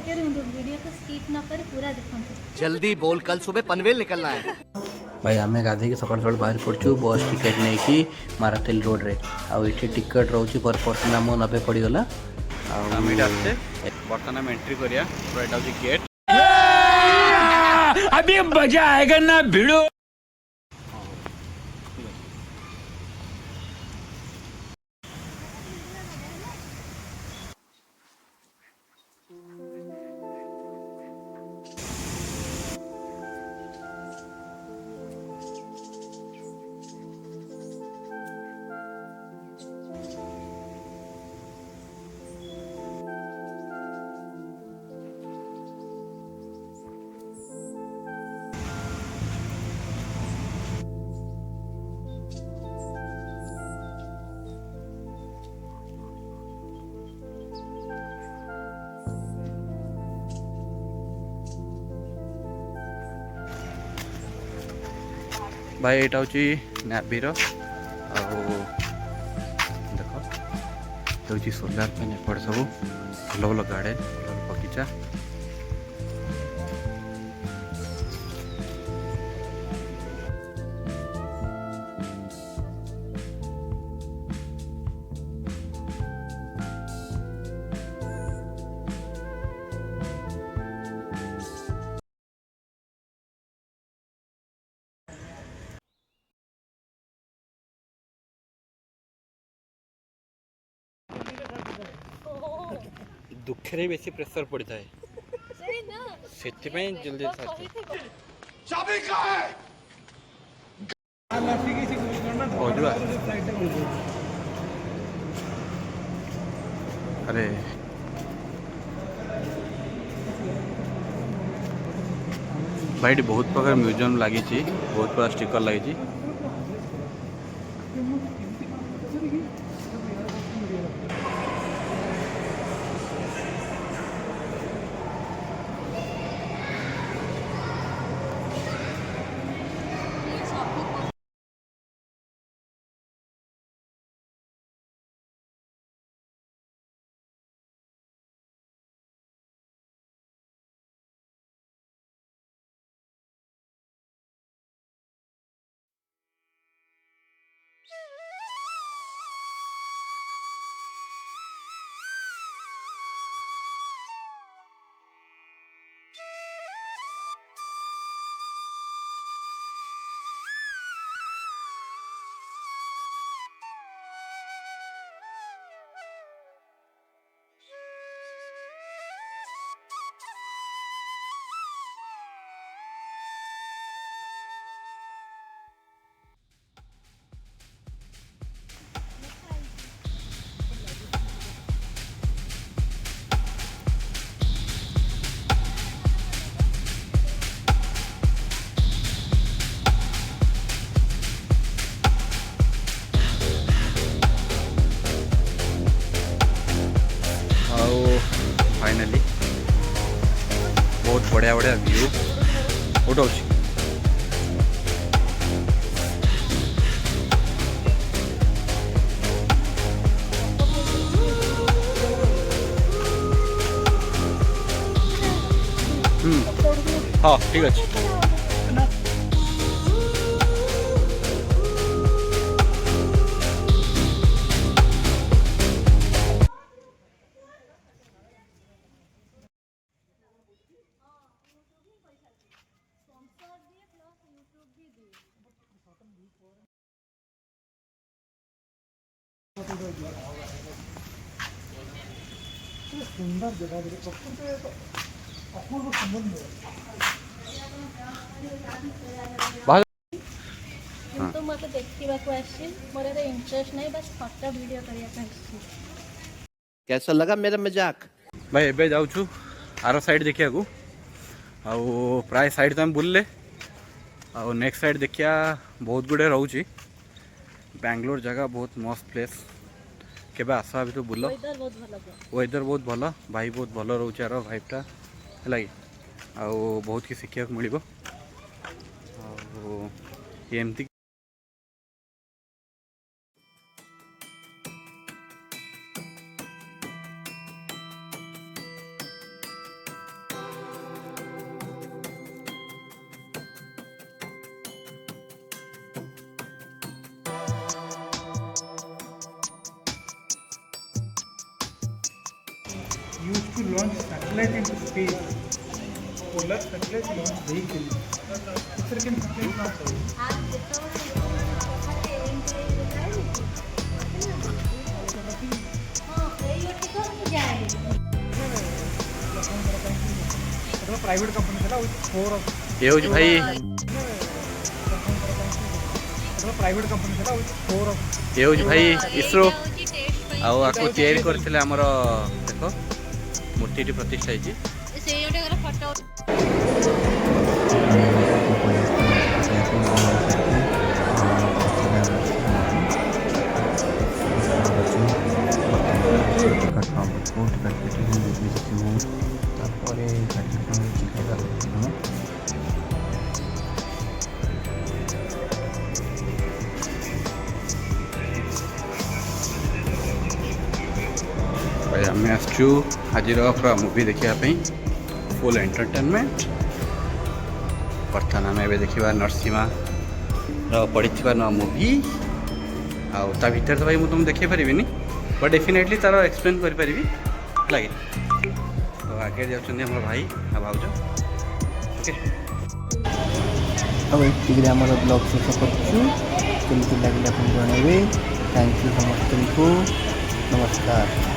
Video को skip न कर पूरा देखंतु। जल्दी बोल, कल सुबह पनवेल निकलना है। भाई आम गाधे सका सका बाहर पड़चु बस टिकेट नहीं कि माराथेल रोड रे आउ ये टिकट रोचे पर पर्सन आम 90 पड़गला बर्तमान एंट्री करिया गेट अभी मजा आएगा ना भिड़ो। भाई यहाँ हूँ नाभीर देख सोलार पैन एपट सब भल भल गार्डन भल बगीचा दुखे बेसी प्रेसर पड़ता है से जल्दी अरे भाई बहुत प्रकार म्यूजियम लगी बहुत प्रकार स्टिकर लगी फाइनली बहुत बढ़िया बढ़िया व्यू उठाऊ हाँ ठीक अच्छे सुंदर जगह प्रकृति अपूर्व संबंध तो मत देखा मोर इंटरेस्ट नहीं बस फोटो वीडियो करने। कैसा लगा मेरा मजाक? भाई एबे जाऊँ आर साइड देखा आउ प्राय साइड तो आम बुलले आउ नेक्स्ट साइड देखिया बहुत गुड़े रोचे बैंगलोर जगह बहुत मस्त प्लेस केबे आस भी तो बुल वेदर बहुत भल भाई बहुत भल रोचे यार भाइबटा है आउ बहुत कि शिखा मिल एमती used to launch satellite into space. Polar satellite launch vehicle. Sir, can satellite launch हो? आप ଯେତେବେଳେ କଥାରେ ଏମିତି ଦେଖାଏ ହଁ ଏଇ ଅଛି ତ ମୁଁ ଯାଏ प्राइवेट कंपनी ଥିଲା फोर ये हूँ भाई प्राइवेट कंपनी ଥିଲା फोर ये हूँ भाई इसरो टेस्ट ଆଉ ଆକୁ ତିଆରି କରିଥିଲେ ଆମର ଦେଖ ମୂର୍ତ୍ତିଟି ପ୍ରତିଷ୍ଠା ହେଇଛି। ସେଇ ଗୋଟେ ଗଲା ଫଟୋ ତାପରେ ଖାଇବା ଆମେ ଆସିଛୁ ଆଜିର ପୁରା ମୁଭି ଦେଖିବା ପାଇଁ ଫୁଲ୍ ଏଣ୍ଟରଟେନମେଣ୍ଟ। ବର୍ତ୍ତମାନ ଆମେ ଏବେ ଦେଖିବା ନରସିଂହାର ପଡ଼ିଥିବା ନୂଆ ମୁଭି। ଆଉ ତା ଭିତରେ ତ ଭାଇ ମୁଁ ତୁମକୁ ଦେଖାଇ ପାରିବିନି ବଟ୍ ଡେଫିନେଟଲି ତା'ର ଏକ୍ସପ୍ଲେନ୍ କରିପାରିବି ଲାଗେ। ତ ଆଗେ ଯାଉଛନ୍ତି ଆମର ଭାଇ ଆଉ ଭାଉଜ। ଓକେ ଆଉ ଏତିକିରେ ଆମର ବ୍ଲଗ୍ ଶେଷ କରୁଛୁ। କେମିତି ଲାଗିଲା ଆପଣ ଜଣାଇବେ। ଥ୍ୟାଙ୍କ ୟୁ ସମସ୍ତଙ୍କୁ। ନମସ୍କାର।